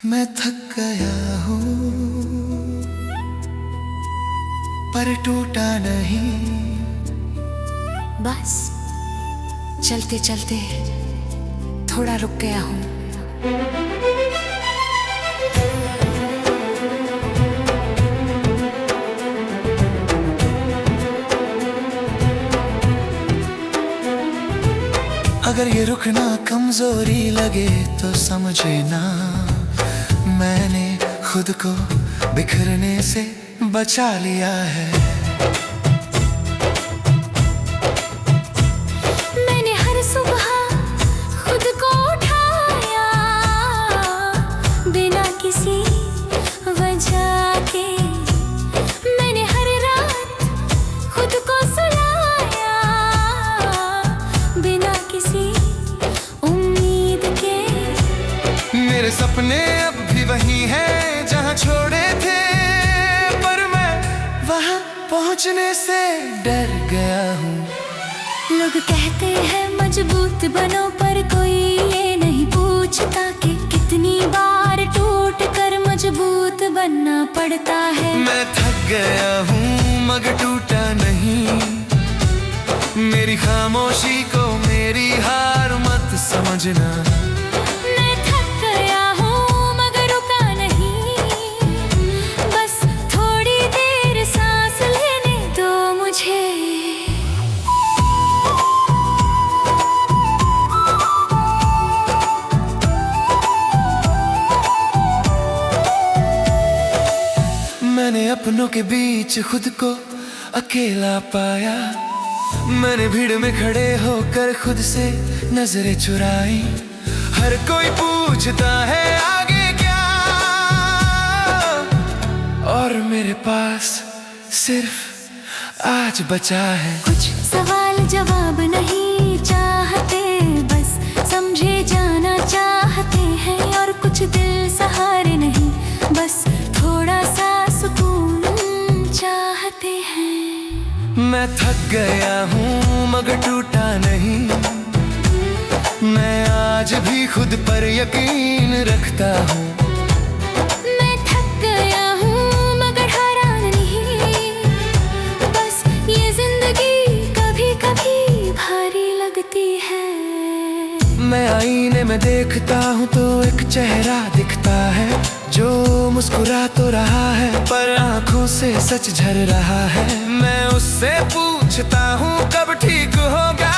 मैं थक गया हूँ पर टूटा नहीं। बस चलते चलते थोड़ा रुक गया हूँ। अगर ये रुकना कमजोरी लगे तो समझे ना, मैंने खुद को बिखरने से बचा लिया है। मैंने हर सुबह खुद को उठाया बिना किसी वजह के। मैंने हर रात खुद को सुलाया बिना किसी उम्मीद के। मेरे सपने अब भी वही हैं जहाँ छोड़े थे, पर मैं वहाँ पहुँचने से डर गया हूँ। लोग कहते हैं मजबूत बनो, पर कोई ये नहीं पूछता कि कितनी बार टूट कर मजबूत बनना पड़ता है। मैं थक गया हूँ मगर टूटा नहीं। मेरी खामोशी को मेरी हार मत समझना। मैं थक गया हूँ मगर रुका नहीं, बस थोड़ी देर सांस लेने दो मुझे। मैंने अपनों के बीच खुद को अकेला पाया। मैंने भीड़ में खड़े होकर खुद से नजरें चुराई। हर कोई पूछता है आगे क्या, और मेरे पास सिर्फ आज बचा है। कुछ सवाल जवाब नहीं चाहते, बस समझे जाना चाहते हैं। और कुछ दिल सहारे नहीं, बस थोड़ा सा सुकून चाहते हैं। मैं थक गया हूँ मगर टूटा नहीं। मैं आज भी खुद पर यकीन रखता हूँ। मैं थक गया हूँ मगर हारा नहीं, बस ये जिंदगी कभी कभी भारी लगती है। मैं आईने में देखता हूँ तो एक चेहरा दिखता है जो मुस्कुरा तो रहा है, पर आंखों से सच झर रहा है। मैं उससे पूछता हूँ कब ठीक होगा,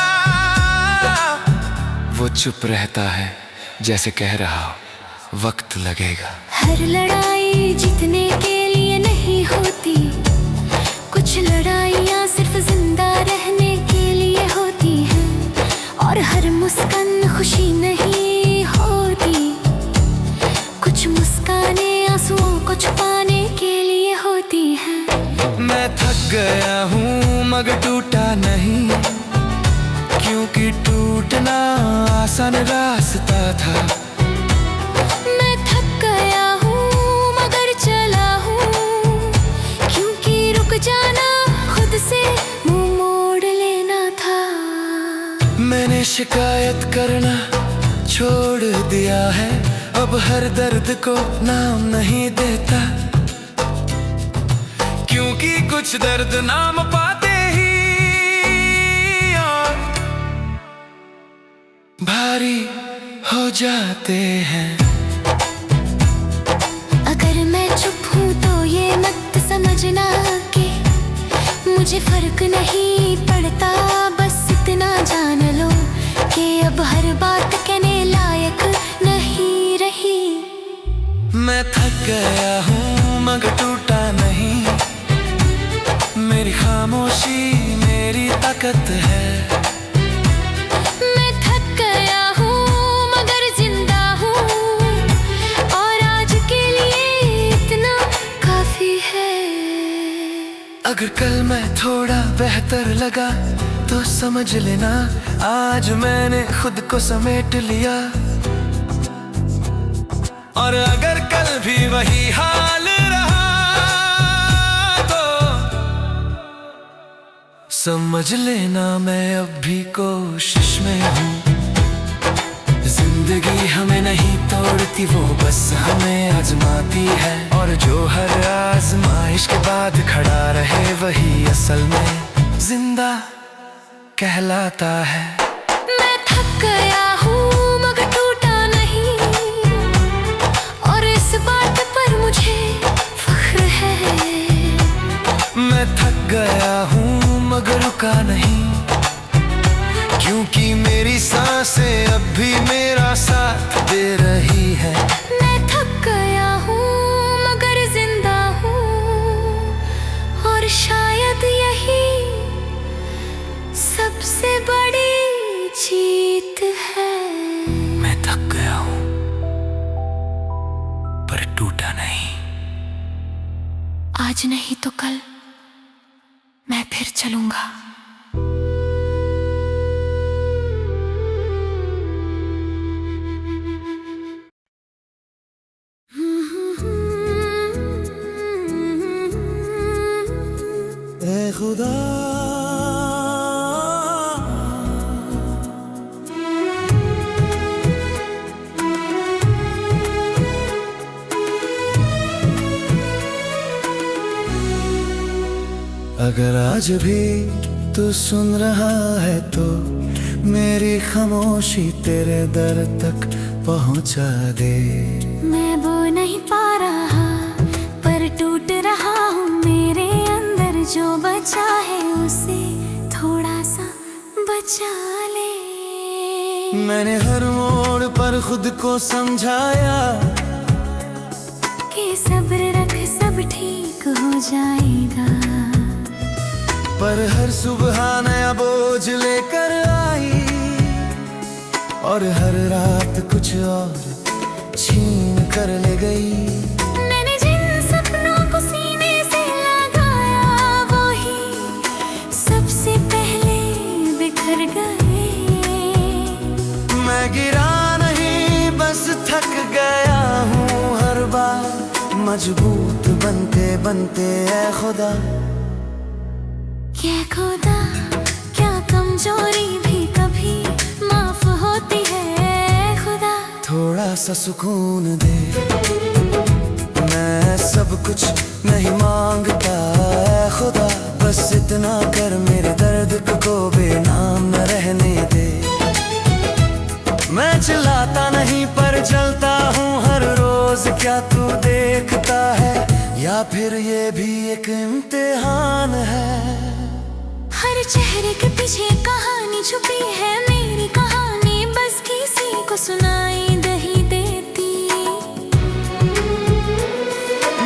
वो चुप रहता है जैसे कह रहा हो वक्त लगेगा। हर लड़ाई जीतने के लिए नहीं होती, कुछ लड़ाइयाँ सिर्फ जिंदा रहने के लिए होती हैं। और हर मुस्कान खुशी नहीं होती, कुछ मुस्काने आंसुओं को छुपाने के लिए होती हैं। मैं थक गया हूँ मगर टूटा नहीं, क्योंकि टूटना आसान रास्ता था। मैं थक गया हूँ मगर चला हूँ, क्योंकि रुक जाना खुद से मुंह मोड़ लेना था। मैंने शिकायत करना छोड़ दिया है, अब हर दर्द को नाम नहीं देता। क्योंकि कुछ दर्द नाम पाते ही और भारी हो जाते हैं। अगर मैं चुप हूँ तो ये मत समझना कि मुझे फर्क नहीं पड़ता। बस इतना जान लो कि अब हर बात कहने लायक नहीं रही। मैं थक गया हूँ मगर टूटा नहीं। मेरी खामोशी मेरी ताकत है। मैं थक गया हूँ मगर जिंदा हूँ, और आज के लिए इतना काफी है। अगर कल मैं थोड़ा बेहतर लगा तो समझ लेना आज मैंने खुद को समेट लिया। और अगर कल भी वही हाल रहा तो समझ लेना मैं अब भी कोशिश में हूँ। जिंदगी जिंदगी हमें नहीं तोड़ती, वो बस हमें आजमाती है। और जो हर आजमाइश के बाद खड़ा रहे, वही असल में जिंदा कहलाता है। मैं थक गया हूँ मगर टूटा नहीं, और इस बात पर मुझे फख्र है। मैं थक गया हूँ मगर रुका नहीं, क्योंकि मेरी सांसें अब भी मेरा साथ दे रही है। मैं थक गया हूँ मगर जिंदा हूँ, और शायद यही सबसे बड़ी जीत है। मैं थक गया हूँ पर टूटा नहीं। आज नहीं तो कल मैं फिर चलूंगा। ऐ खुदा अगर आज भी तू सुन रहा है तो मेरी खामोशी तेरे दर तक पहुंचा दे। मैं वो नहीं पा रहा पर टूट रहा हूँ, मेरे अंदर जो बचा है उसे थोड़ा सा बचा ले। मैंने हर मोड़ पर खुद को समझाया कि सब्र रख सब ठीक हो जाएगा, पर हर सुबह नया बोझ लेकर आई, और हर रात कुछ और छीन कर ले गई। मैंने जिन सपनों को सीने से लगाया, वो ही सबसे पहले बिखर गए। मैं गिरा नहीं बस थक गया हूँ हर बार मजबूत बनते बनते। ऐ खुदा ये खुदा, क्या कमजोरी भी कभी माफ होती है। खुदा थोड़ा सा सुकून दे, मैं सब कुछ नहीं मांगता। ऐ खुदा बस इतना कर, मेरे दर्द को बेनाम न रहने दे। मैं चिल्लाता नहीं पर जलता हूँ हर रोज, क्या तू देखता है या फिर ये भी एक इम्तिहान है। हर चेहरे के पीछे कहानी छुपी है, मेरी कहानी बस किसी को सुनाई नहीं देती।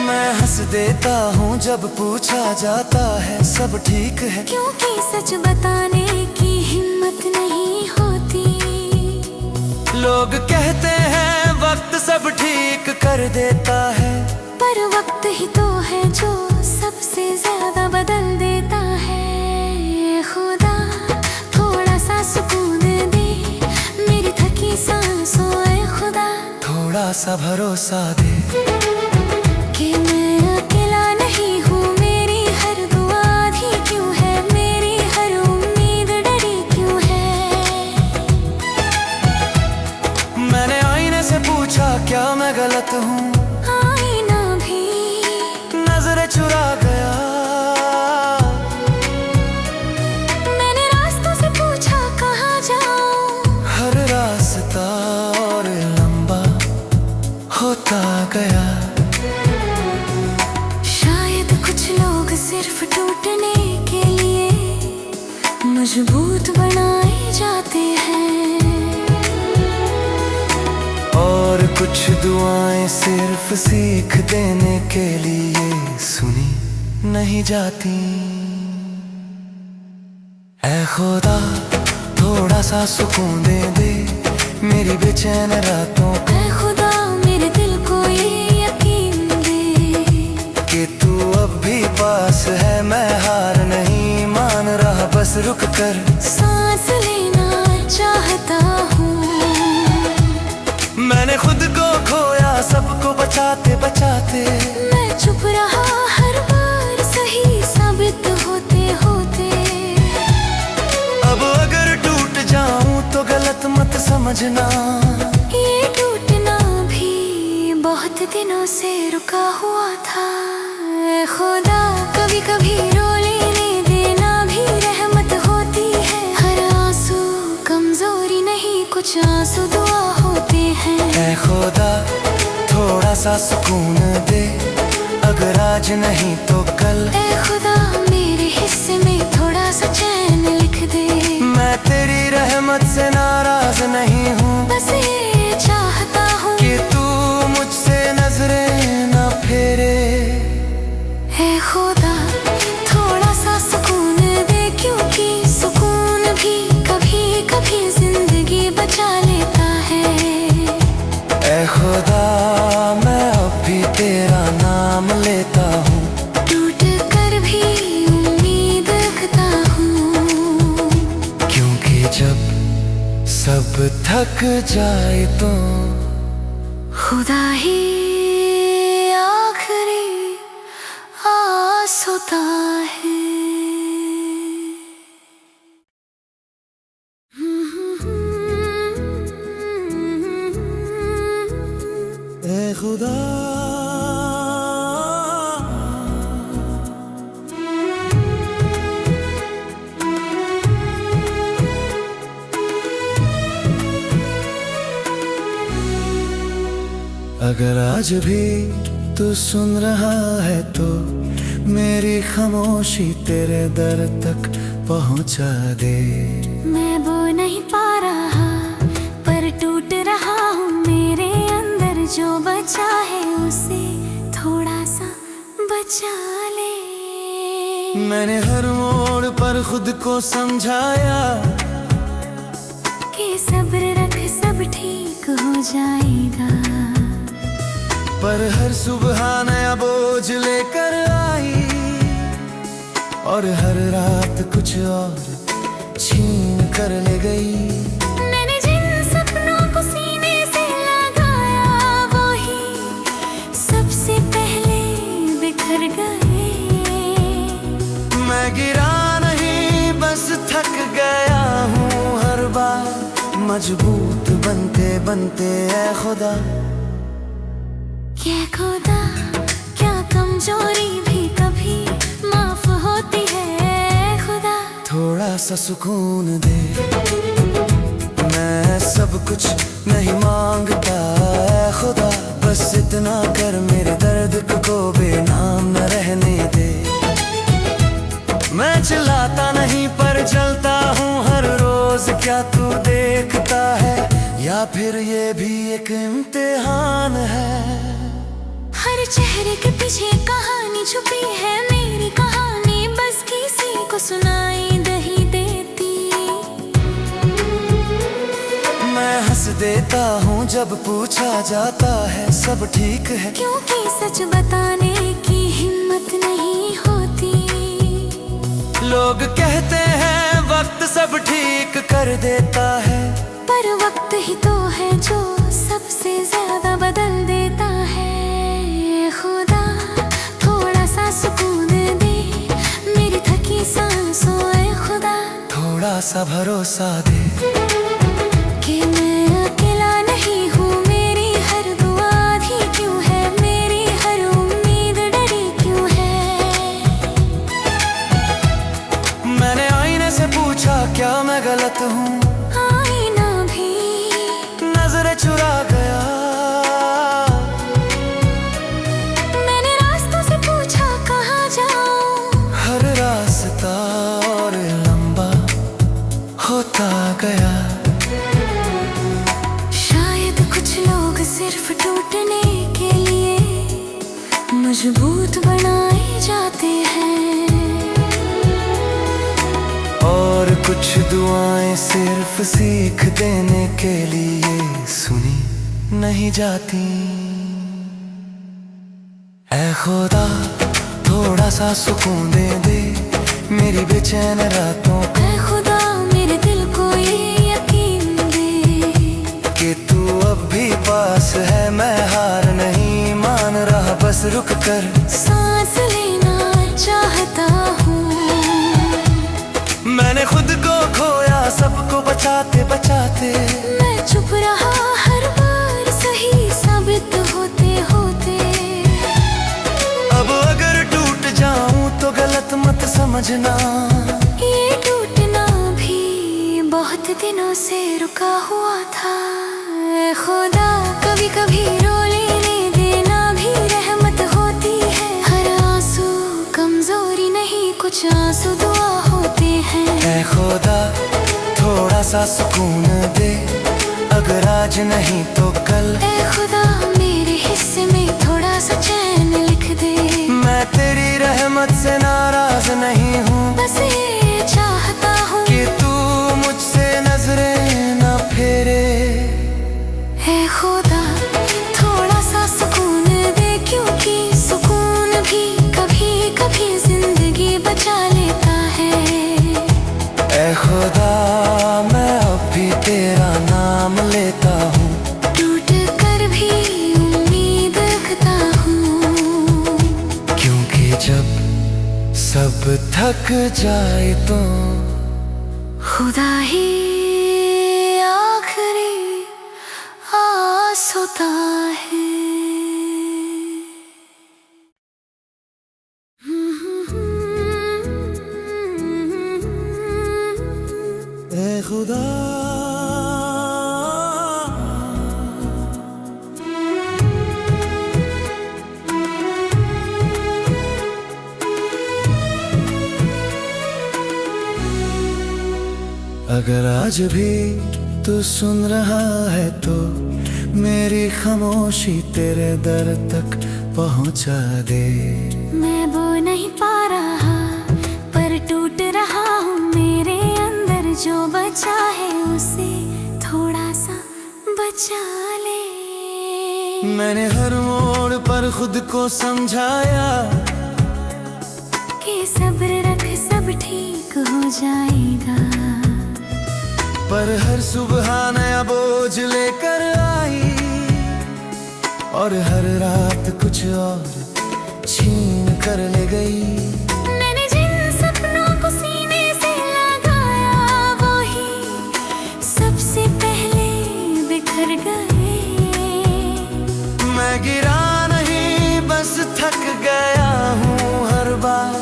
मैं हंस देता हूँ जब पूछा जाता है सब ठीक है, क्योंकि सच बताने की हिम्मत नहीं होती। लोग कहते हैं वक्त सब ठीक कर देता है, पर वक्त ही तो है जो सबसे ज्यादा बदल देता है। खुदा थोड़ा सा सुकून दे मेरी थकी सांसों। ऐ खुदा थोड़ा सा भरोसा दे कि मैं अकेला नहीं हूँ, मेरी हर दुआ आधी क्यों है, मेरी हर उम्मीद डरी क्यों है। मैंने आईने से पूछा क्या मैं गलत हूँ, आईना भी नजरें चुरा गया। मैंने रास्तों से पूछा कहाँ जाऊँ, हर रास्ता और लंबा होता गया। शायद कुछ लोग सिर्फ टूटने के लिए मजबूत बनाए जाते हैं, और कुछ दुआएं सिर्फ सीख देने के लिए सुनी नहीं जाती। ऐ खुदा थोड़ा सा सुकून दे मेरी बेचैन रातों को। ऐ खुदा मेरे दिल को ये यकीन दे कि तू अब भी पास है, मैं हार नहीं मान रहा, बस रुक कर सांस लेना चाहता हूँ। मैंने खुद को खोया सबको बचाते बचाते, मैं चुप रहा हर बार सही साबित होते होते। अब अगर टूट जाऊं तो गलत मत समझना, दिनों से रुका हुआ था। ऐ खुदा कभी कभी रो लेने देना भी रहमत होती है। हर आंसू कमजोरी नहीं, कुछ आंसू दुआ होते हैं। ऐ खुदा थोड़ा सा सुकून दे, अगर आज नहीं तो कल। ऐ खुदा मेरे हिस्से में थोड़ा सा चैन लिख दे। मैं तेरी रहमत से नाराज नहीं हूँ, बस ये चाहता हूँ कि तू मुझसे नजरें न फेरे। ऐ खुदा थोड़ा सा सुकून दे, क्योंकि सुकून भी कभी कभी जिंदगी बचा लेता है। ऐ खुदा मैं अब भी तेरा नाम लेता हूँ, टूट कर भी उम्मीद रखता हूँ। क्योंकि जब सब थक जाए तो खुदा ही आखिरी आस होता है। ऐ खुदा अगर आज भी तू सुन रहा है तो मेरी खामोशी तेरे दर तक पहुंचा दे। मैं वो नहीं पा रहा पर टूट रहा हूँ, मेरे अंदर जो बचा है उसे थोड़ा सा बचा ले। मैंने हर मोड़ पर खुद को समझाया कि सब्र रख सब ठीक हो जाएगा, पर हर सुबह नया बोझ लेकर आई और हर रात कुछ और छीन कर ले गई। मैंने जिन सपनों को सीने से लगाया वो ही सबसे पहले बिखर गए। मैं गिरा नहीं बस थक गया हूँ हर बार, मजबूत बनते बनते ऐ खुदा। क्या खुदा क्या कमजोरी भी कभी माफ होती है। खुदा थोड़ा सा सुकून दे, मैं सब कुछ नहीं मांगता ऐ खुदा, बस इतना कर मेरे दर्द को बेनाम न रहने दे। मैं चिल्लाता नहीं पर जलता हूँ हर रोज, क्या तू देखता है या फिर ये भी एक इम्तिहान है। हर चेहरे के पीछे कहानी छुपी है, मेरी कहानी बस किसी को सुनाई नहीं देती। मैं हंस देता हूँ जब पूछा जाता है सब ठीक है, क्योंकि सच बताने की हिम्मत नहीं होती। लोग कहते हैं वक्त सब ठीक कर देता है, पर वक्त ही तो है जो सबसे ज्यादा बदल देता है। खुदा थोड़ा सा सुकून दे मेरी थकी सांसों। ऐ खुदा थोड़ा सा भरोसा दे कि मैं अकेला नहीं हूँ, मेरी हर दुआ आधी क्यों है, मेरी हर उम्मीद डरी क्यों है। मैंने आईने से पूछा क्या मैं गलत हूँ, आईना भी नजरें चुरा गया। मैंने रास्तों से पूछा कहाँ जाऊँ, हर रास्ता और लंबा होता गया। शायद कुछ लोग सिर्फ टूटने के लिए मजबूत बनाए जाते हैं, और कुछ दुआएं सिर्फ सीख देने के लिए सुनी नहीं जाती। ऐ खुदा थोड़ा सा सुकून दे मेरी बेचैन रातों को। ऐ खुदा मेरे दिल को ये यकीन दे कि तू अब भी पास है, मैं हार नहीं मान रहा, बस रुक कर सांस लेना चाहता हूँ। मैंने खुद को खोया सबको बचाते बचाते, मैं चुप रहा हर बार सही साबित होते होते। समझना, ये टूटना भी बहुत दिनों से रुका हुआ था। ऐ खुदा कभी कभी रो लेने देना भी रहमत होती है। हर आंसू कमजोरी नहीं, कुछ आंसू दुआ होते हैं। ऐ खुदा थोड़ा सा सुकून दे, अगर आज नहीं तो कल। ऐ खुदा मेरे हिस्से में थोड़ा सा चैन लिख दे। मैं तेरी रहमत से नाराज नहीं हूँ, बस ये चाहता हूँ कि तू मुझसे नजरें न फेरे। ऐ खुदा थोड़ा सा सुकून दे, क्योंकि सुकून भी कभी कभी जिंदगी बचा लेता है। ऐ खुदा मैं अब भी तेरा नाम लेता हूँ, टूट कर भी उम्मीद रखता हूँ। क्योंकि जब सब थक जाए तो खुदा ही आखिरी आस होता है। ऐ खुदा अगर आज भी तू सुन रहा है तो मेरी खामोशी तेरे दर तक पहुंचा दे। मैं वो नहीं पा रहा पर टूट रहा हूँ, मेरे अंदर जो बचा है उसे थोड़ा सा बचा ले। मैंने हर मोड़ पर खुद को समझाया कि सब्र रख सब ठीक हो जाएगा, पर हर सुबह नया बोझ लेकर आई और हर रात कुछ और छीन कर ले गई। मैंने जिन सपनों को सीने से लगाया वो ही सबसे पहले बिखर गए। मैं गिरा नहीं बस थक गया हूँ हर बार,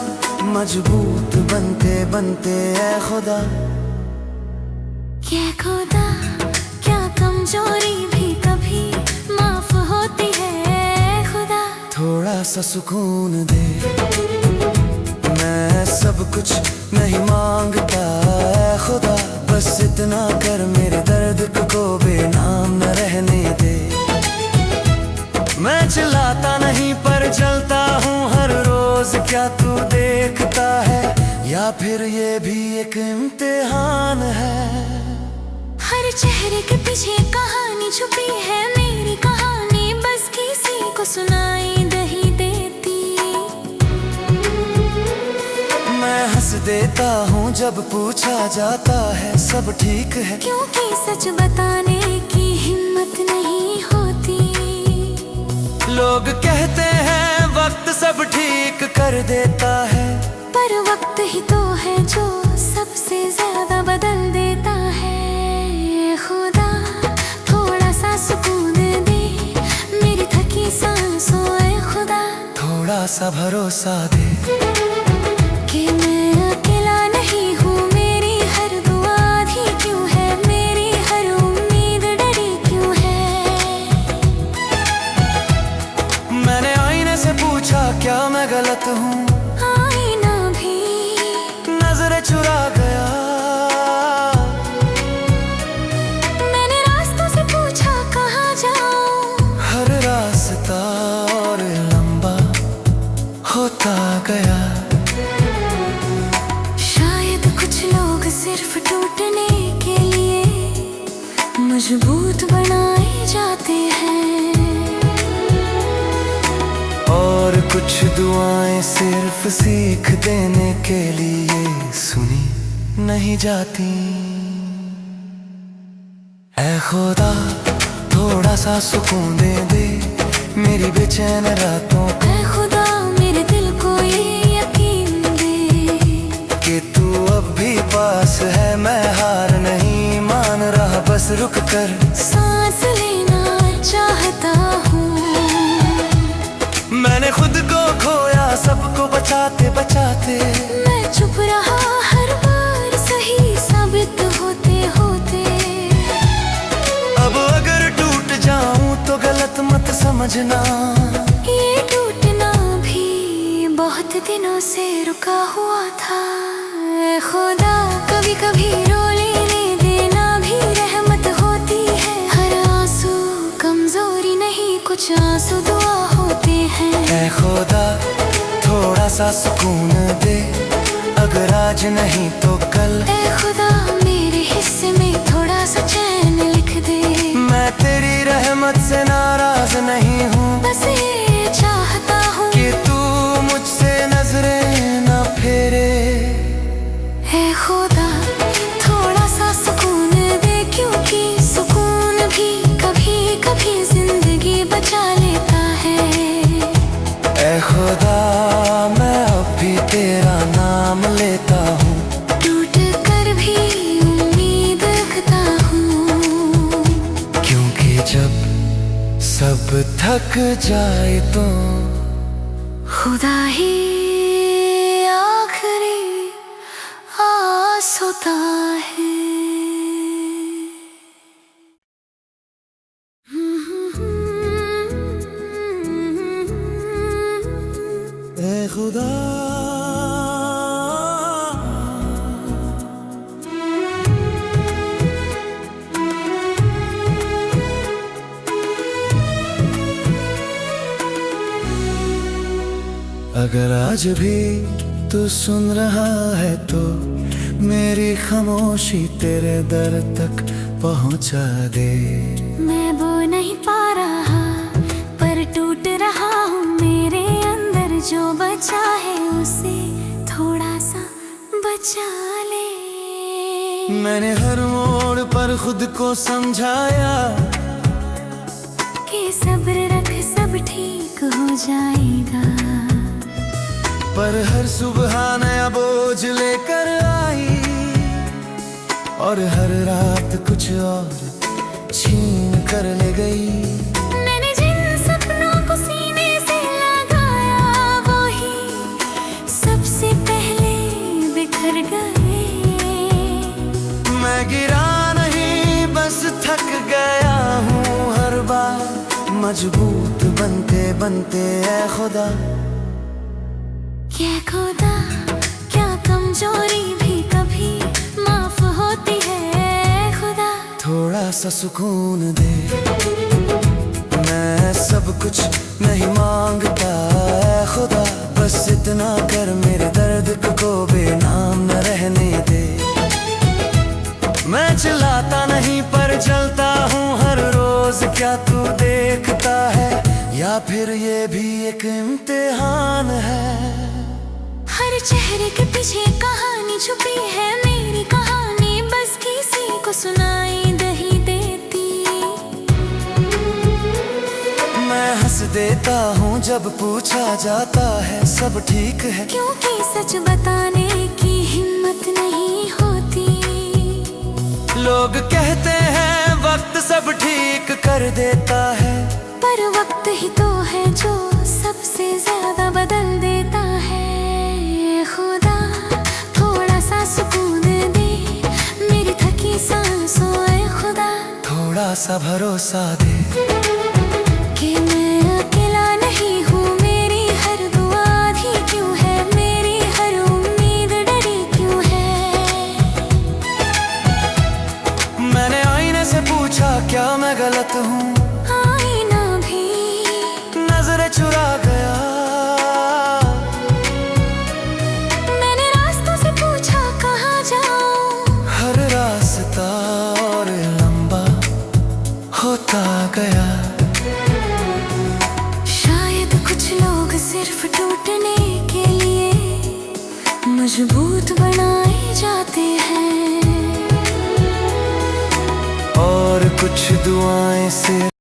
मजबूत बनते बनते ऐ खुदा। ये खुदा क्या कमजोरी भी कभी माफ होती है। खुदा थोड़ा सा सुकून दे, मैं सब कुछ नहीं मांगता ऐ खुदा, बस इतना कर मेरे दर्द को बेनाम न रहने दे। मैं चिल्लाता नहीं पर जलता हूँ हर रोज, क्या तू देखता है या फिर ये भी एक इम्तिहान है। हर चेहरे के पीछे कहानी छुपी है, मेरी कहानी बस किसी को सुनाई नहीं देती। मैं हंस देता हूँ जब पूछा जाता है सब ठीक है, क्योंकि सच बताने की हिम्मत नहीं होती। लोग कहते हैं वक्त सब ठीक कर देता है, पर वक्त ही तो है जो सबसे ज्यादा बदल देता है। खुदा थोड़ा सा सुकून दे मेरी थकी सांसों। ऐ खुदा थोड़ा सा भरोसा दे कि मैं अकेला नहीं हूँ, मेरी हर दुआ आधी क्यों है, मेरी हर उम्मीद डरी क्यों है। मैंने आईने से पूछा क्या मैं गलत हूँ, आईना भी नजरें चुरा गया। मैंने रास्तों से पूछा कहाँ जाऊँ, हर रास्ता और लंबा होता गया। शायद कुछ लोग सिर्फ टूटने के लिए मजबूत बनाए जाते हैं, और कुछ दुआएं सिर्फ सीख देने के लिए सुनी नहीं जाती। ऐ खुदा थोड़ा सा सुकून दे मेरी बेचैन रातों को। ऐ खुदा मेरे दिल को ये यकीन दे कि तू अब भी पास है, मैं हार नहीं मान रहा, बस रुक कर सांस लेना चाहता हूँ। मैंने खुद को खोया सबको बचाते बचाते, मैं चुप चुप रहा हर बार सही साबित होते होते। अब अगर टूट जाऊं तो गलत मत समझना, ये टूटना भी बहुत दिनों से रुका हुआ था। ऐ खुदा कभी कभी रो लेने देना भी रहमत होती है। हर आंसू कमजोरी नहीं, कुछ आंसू दुआ होते हैं। ऐ खुदा थोड़ा सा सुकून दे, अगर आज नहीं तो कल। ऐ खुदा मेरे हिस्से में थोड़ा सा चैन लिख दे। मैं तेरी रहमत से नाराज नहीं हूँ, बस ये चाहता हूँ कि तू मुझसे नजरें न फेरे। ऐ खुदा थोड़ा सा सुकून दे, क्योंकि सुकून भी कभी कभी जिंदगी बचा लेता है। ऐ खुदा मैं अब भी तेरा नाम लेता हूँ, टूट कर भी उम्मीद रखता हूँ। क्योंकि जब सब थक जाए तो खुदा ही आखिरी आस होता है। ऐ खुदा अगर आज भी तू सुन रहा है तो मेरी खामोशी तेरे दर तक पहुंचा दे। मैं वो नहीं पा रहा पर टूट रहा हूँ, मेरे अंदर जो बचा है उसे थोड़ा सा बचा ले। मैंने हर मोड़ पर खुद को समझाया कि सब्र रख सब ठीक हो जाएगा, पर हर सुबह नया बोझ लेकर आई और हर रात कुछ और छीन कर ले गई। मैंने जिन सपनों को सीने से लगाया वो ही सबसे पहले बिखर गए। मैं गिरा नहीं बस थक गया हूँ हर बार, मजबूत बनते बनते। ऐ खुदा क्या खुदा क्या कमजोरी भी कभी माफ होती है। खुदा थोड़ा सा सुकून दे, मैं सब कुछ नहीं मांगता। ऐ खुदा बस इतना कर मेरे दर्द को बेनाम न रहने दे। मैं चिल्लाता नहीं पर जलता हूँ हर रोज, क्या तू देखता है या फिर ये भी एक इम्तिहान है। हर चेहरे के पीछे कहानी छुपी है, मेरी कहानी बस किसी को सुनाई नहीं देती। मैं हंस देता हूँ जब पूछा जाता है सब ठीक है, क्योंकि सच बताने की हिम्मत नहीं होती। लोग कहते हैं वक्त सब ठीक कर देता है, पर वक्त ही तो है जो सबसे ज्यादा बदल देता है। खुदा थोड़ा सा सुकून दे मेरी थकी सांसों। ऐ खुदा थोड़ा सा भरोसा दे कि मैं अकेला नहीं हूँ, मेरी हर दुआ आधी क्यों है, मेरी हर उम्मीद डरी क्यों है। मैंने आईने से पूछा क्या मैं गलत हूँ, आईना भी नजरें चुरा गया। मैंने रास्तों से पूछा कहाँ जाऊँ, हर रास्ता और लंबा होता गया। शायद कुछ लोग सिर्फ टूटने के लिए मजबूत बनाए जाते हैं, और कुछ दुआएं से